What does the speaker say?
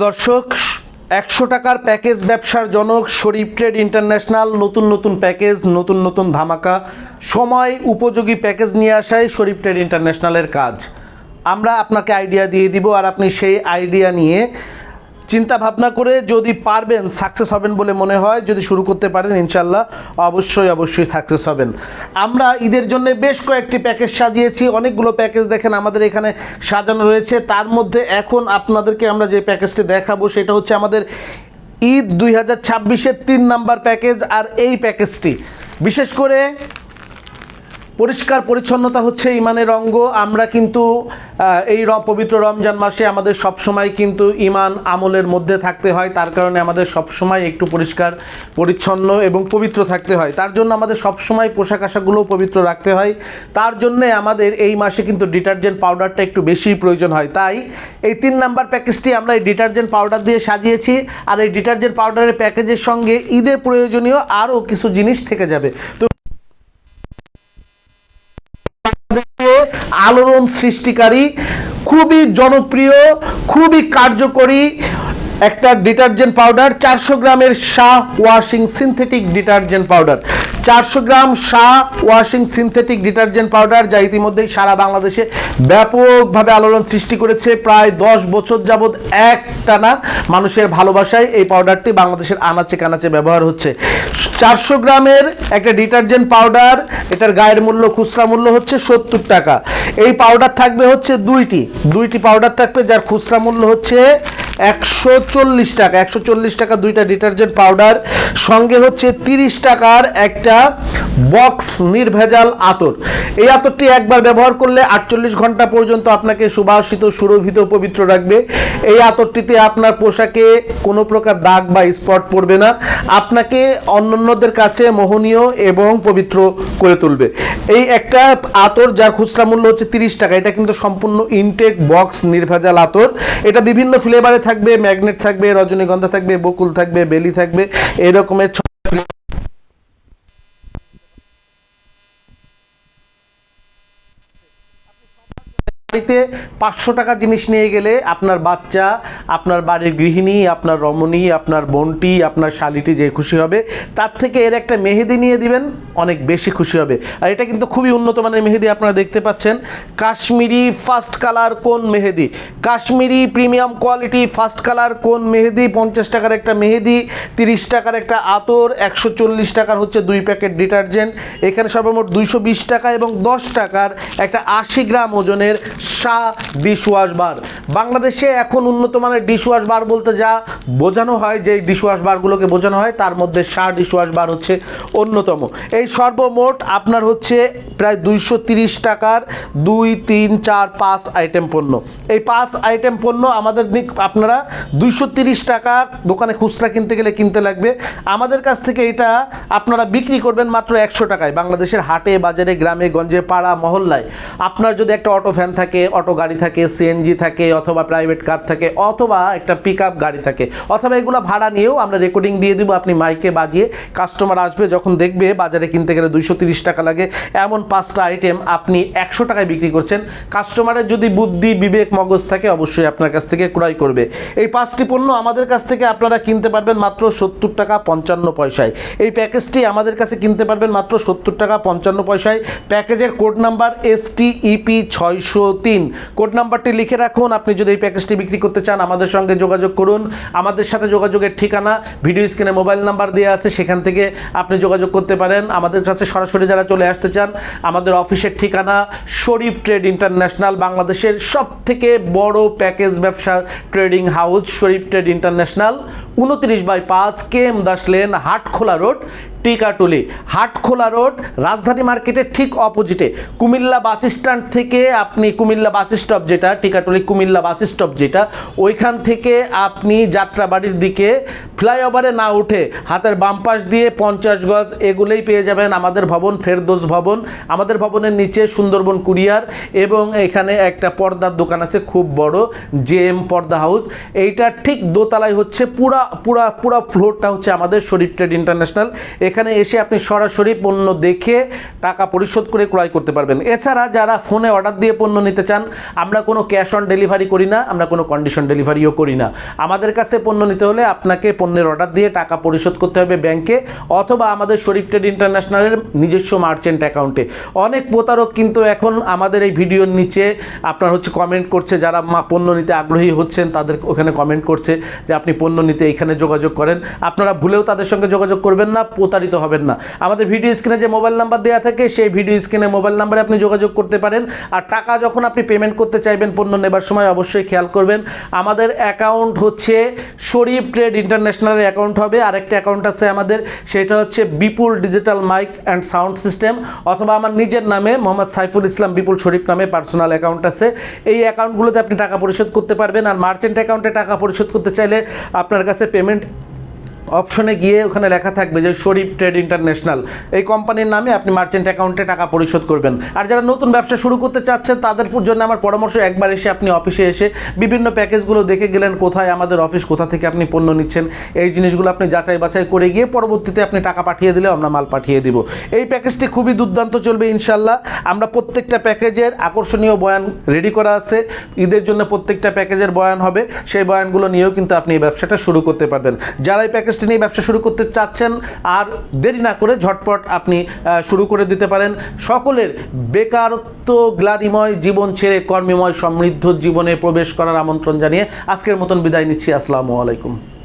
দর্শক, 100 টাকার প্যাকেজ ব্যবসার জনক শরীফ ট্রেড ইন্টারন্যাশনাল নতুন নতুন প্যাকেজ, নতুন নতুন ধামাকা, সময় উপযোগী প্যাকেজ নিয়ে আসাই শরীফ ট্রেড ইন্টারন্যাশনালের কাজ। আমরা আপনাকে আইডিয়া দিয়ে দিব, আর আপনি সেই আইডিয়া নিয়ে চিন্তা ভাবনা করে যদি পারবেন সাকসেস হবেন বলে মনে হয়, যদি শুরু করতে পারেন ইনশাল্লাহ অবশ্যই সাকসেস হবেন। আমরা ঈদের জন্য বেশ কয়েকটি প্যাকেজ সাজিয়েছি, অনেকগুলো প্যাকেজ দেখেন আমাদের এখানে সাজানো রয়েছে। তার মধ্যে এখন আপনাদেরকে আমরা যে প্যাকেজটি দেখাবো সেটা হচ্ছে আমাদের ঈদ 2026-এর 3 নাম্বার প্যাকেজ। আর এই প্যাকেজটি বিশেষ করে পরিষ্কার পরিচ্ছন্নতা হচ্ছে ইমানের অঙ্গ। আমরা কিন্তু এই পবিত্র রমজান মাসে আমাদের সবসময় কিন্তু ইমান আমলের মধ্যে থাকতে হয়, তার কারণে আমাদের সবসময় একটু পরিষ্কার পরিচ্ছন্ন এবং পবিত্র থাকতে হয়। তার জন্য আমাদের সবসময় পোশাক আশাকগুলোও পবিত্র রাখতে হয়। তার জন্যে আমাদের এই মাসে কিন্তু ডিটারজেন্ট পাউডারটা একটু বেশি প্রয়োজন হয়। তাই এই 3 নাম্বার প্যাকেজটি আমরা এই ডিটারজেন্ট পাউডার দিয়ে সাজিয়েছি। আর এই ডিটারজেন্ট পাউডারের প্যাকেজের সঙ্গে ঈদের প্রয়োজনীয় আরও কিছু জিনিস থেকে যাবে। তো আলোড়ন সৃষ্টিকারী, খুবই জনপ্রিয়, খুবই কার্যকরী একটা ডিটারজেন্ট পাউডার, 400 গ্রামের Shah washing synthetic detergent powder. 400 gram Shah washing synthetic detergent powder, যা ইতিমধ্যেই সারা বাংলাদেশে ব্যাপকভাবে আলোড়ন সৃষ্টি করেছে। প্রায় 10 বছর যাবৎ একটানা মানুষের ভালোবাসায় এই পাউডারটি বাংলাদেশের আনাচে কানাচে ব্যবহার হচ্ছে। 400 গ্রামের একটা ডিটারজেন্ট পাউডার, এটার গায়ের মূল্য, খুচরা মূল্য হচ্ছে 70 টাকা। এই পাউডার থাকবে হচ্ছে দুইটি পাউডার থাকবে, যার খুচরা মূল্য হচ্ছে 140 টাকা। 140 টাকা দুইটা ডিটারজেন্ট পাউডার, সঙ্গে হচ্ছে 30 টাকার একটা বক্স নির্ভেজাল আতর। এই আতরটি একবার ব্যবহার করলে 48 ঘন্টা পর্যন্ত আপনাকে সুবাসিত, সুরভিত, পবিত্র রাখবে। এই আতরটিতে আপনার পোশাকে কোনো প্রকার দাগ বা স্পট পড়বে না, আপনাকে অন্যান্যদের কাছে মোহনীয় এবং পবিত্র করে তুলবে। এই একটা আতর, যার খুচরা মূল্য হচ্ছে 30 টাকা। এটা কিন্তু সম্পূর্ণ ইনটেক বক্স নির্ভেজাল আতর। এটা বিভিন্ন ফ্লেভারে থাকবে, ম্যাগনেট থাকবে, রজনীগন্ধা থাকবে, বকুল থাকবে, বেলি থাকবে, এরকমের 500 টাকা জিনিস নিয়ে গেলে আপনার বাচ্চা, আপনার বাড়ির গৃহিণী, আপনার রমণী, আপনার বোনটি, আপনার শালিটি যে খুশি হবে, তার থেকে এর একটা মেহেদি নিয়ে দিবেন, অনেক বেশি খুশি হবে। আর এটা কিন্তু খুবই উন্নত মানের মেহেদি, আপনারা দেখতে পাচ্ছেন। কাশ্মীরি ফার্স্ট কালার কোন মেহেদি, Kashmiri premium quality first colour cone মেহেদি, 50 টাকার একটা মেহেদি, 30 টাকার একটা আতর, 140 টাকার হচ্ছে 2 প্যাকেট ডিটারজেন্ট। এখানে সর্বমোট 220 টাকা এবং 10 টাকার একটা 80 গ্রাম ওজনের শাহ ডিশওয়াশ বার। বাংলাদেশে এখন উন্নত মানের ডিশওয়াশ বার বলতে যা বোঝানো হয়, যে ডিশওয়াশ বারগুলোকে বোঝানো হয়, তার মধ্যে শাহ ডিশওয়াশ বার হচ্ছে অন্যতম। এই সর্বমোট আপনার হচ্ছে প্রায় 230 টাকার 2, 3, 4, 5 আইটেম পণ্য। এই 5 আইটেম পণ্য আমাদের আপনারা 230 টাকা দোকানে খুচরা কিনতে গেলে কিনতে লাগবে। আমাদের কাছ থেকে এটা আপনারা বিক্রি করবেন মাত্র 100 টাকায়। বাংলাদেশের হাটে বাজারে, গ্রামে গঞ্জে, পাড়া মহল্লায় আপনার যদি একটা অটো ভ্যান থাকে, অটো গাড়ি থাকে, সিএনজি থাকে, অথবা প্রাইভেট কার থাকে, অথবা একটা পিকআপ গাড়ি থাকে, অথবা এগুলো ভাড়া নিয়েও আমরা রেকর্ডিং দিয়ে দিব, আপনি মাইকে বাজিয়ে কাস্টমার আসবে, যখন দেখবে বাজারে কিনতে গেলে 230 টাকা লাগে, এমন 5টা আইটেম আপনি 100 টাকায় বিক্রি করছেন। কাস্টমারের যদি বুদ্ধি, বিবেক, মগজ থাকে, অবশ্যই আপনার কাছ থেকে ক্রয় করবে। এই 5টি পণ্য আমাদের কাছ থেকে আপনারা কিনতে পারবেন মাত্র 70 টাকা 55 পয়সায়। এই প্যাকেজটি আমাদের কাছে কিনতে পারবেন মাত্র 70 টাকা 55 পয়সায়। প্যাকেজের কোড নাম্বার STEP 603, কোড নাম্বারটি লিখে রাখুন। আপনি যদি এই প্যাকেজটি বিক্রি করতে চান আমাদের সঙ্গে যোগাযোগ করুন। আমাদের সাথে যোগাযোগের ঠিকানা ভিডিও স্ক্রিনে মোবাইল নাম্বার দেওয়া আছে, সেখান থেকে আপনি যোগাযোগ করতে পারেন। আমাদের কাছে সরাসরি যারা চলে আসতে চান, আমাদের অফিসের ঠিকানা শরীফ ট্রেড ইন্টারন্যাশনাল, বাংলাদেশের সবথেকে বড় প্যাকেজ ব্যবসার trading house Sharif trade international, 29/5 KM Das lane, Hatkhola road, Tikatuli. Hatkhola road Rajdhani মার্কেটের ঠিক অপোজিটে, কুমিল্লা বাস স্ট্যান্ড থেকে আপনি, কুমিল্লা বাস স্টপ যেটা, টিকাটুলি কুমিল্লা বাস স্টপ যেটা, ওইখান থেকে আপনি যাত্রাবাড়ির দিকে ফ্লাইওভারে না উঠে হাতের বাম পাশ দিয়ে 50 গজ এগুলোই পেয়ে যাবেন আমাদের ভবন ফেরদৌস ভবন। আমাদের ভবনের নিচে সুন্দরবন কুরিয়ার এবং এখানে একটা পর্দার দোকান আছে খুব বড়, জেএম পর্দা হাউস। এইটা ঠিক দোতলায় হচ্ছে পুরা পুরা পুরা ফ্লোরটা হচ্ছে আমাদের শরীফ ট্রেড ইন্টারন্যাশনাল। এখানে এসে আপনি সরাসরি পণ্য দেখে টাকা পরিশোধ করে ক্রয় করতে পারবেন। এছাড়া যারা ফোনে অর্ডার দিয়ে পণ্য নিতে চান, আমরা কোনো ক্যাশ অন ডেলিভারি করি না, আমরা কোনো কন্ডিশন ডেলিভারিও করি না। আমাদের কাছে পণ্য নিতে হলে আপনাকে পণ্যের অর্ডার দিয়ে টাকা পরিশোধ করতে হবে ব্যাংকে অথবা আমাদের শরীফ ট্রেড ইন্টারন্যাশনালের নিজস্ব মার্চেন্ট অ্যাকাউন্টে। অনেক প্রতারক কিন্তু এখন আমাদের এই ভিডিওর নিচে আপনার হচ্ছে কমেন্ট করছে, যারা পণ্য নিতে আগ্রহী হচ্ছেন তাদের ওখানে কমেন্ট করছে যে আপনি পণ্য নিতে এখানে যোগাযোগ করেন। আপনারা ভুলেও তাদের সঙ্গে যোগাযোগ করবেন না, প্রতারিত হবেন না। আমাদের ভিডিও স্ক্রিনে যে মোবাইল নাম্বার দেওয়া থাকে সেই ভিডিও স্ক্রিনে মোবাইল নাম্বারে আপনি যোগাযোগ করতে পারেন। আর টাকা যখন আপনি পেমেন্ট করতে চাইবেন পণ্য নেবার সময় অবশ্যই খেয়াল করবেন আমাদের অ্যাকাউন্ট হচ্ছে শরীফ ট্রেড ইন্টারন্যাশনালের অ্যাকাউন্ট হবে। আরেকটা অ্যাকাউন্ট আছে আমাদের, সেটা হচ্ছে Bipul digital mike and sound system, অথবা আমার নিজের নামে মোহাম্মদ সাইফুল ইসলাম বিপুল শরীফ নামে পার্সোনাল অ্যাকাউন্ট আছে। এই অ্যাকাউন্টগুলোতে আপনি টাকা পরিশোধ করতে পারবেন। আর মার্চেন্ট অ্যাকাউন্টে টাকা পরিশোধ করতে চাইলে আপনার কাছে পেমেন্ট অপশনে গিয়ে ওখানে লেখা থাকবে যে শরীফ ট্রেড ইন্টারন্যাশনাল, এই কোম্পানির নামে আপনি মার্চেন্ট অ্যাকাউন্টে টাকা পরিশোধ করবেন। আর যারা নতুন ব্যবসা শুরু করতে চাচ্ছেন তাদের জন্য আমার পরামর্শ, একবার এসে আপনি অফিসে এসে বিভিন্ন প্যাকেজগুলো দেখে গেলেন, কোথায় আমাদের অফিস, কোথা থেকে আপনি পণ্য নিচ্ছেন, এই জিনিসগুলো আপনি যাচাই বাছাই করে গিয়ে পরবর্তীতে আপনি টাকা পাঠিয়ে দিলে আমরা মাল পাঠিয়ে দিব। এই প্যাকেজটি খুবই দুর্দান্ত চলবে ইনশাল্লাহ। আমরা প্রত্যেকটা প্যাকেজের আকর্ষণীয় বয়ান রেডি করা আছে, ঈদের জন্য প্রত্যেকটা প্যাকেজের বয়ান হবে, সেই বয়ানগুলো নিয়েও কিন্তু আপনি এই ব্যবসাটা শুরু করতে পারবেন। যারা এই প্যাকেজ নিয়ে ব্যবসা শুরু করতে চাচ্ছেন আর দেরি না করে ঝটপট আপনি শুরু করে দিতে পারেন। সকলের বেকারত্ব গ্লানিময় জীবন ছেড়ে কর্মময় সমৃদ্ধ জীবনে প্রবেশ করার আমন্ত্রণ জানিয়ে আজকের মতন বিদায় নিচ্ছি। আসসালামু আলাইকুম।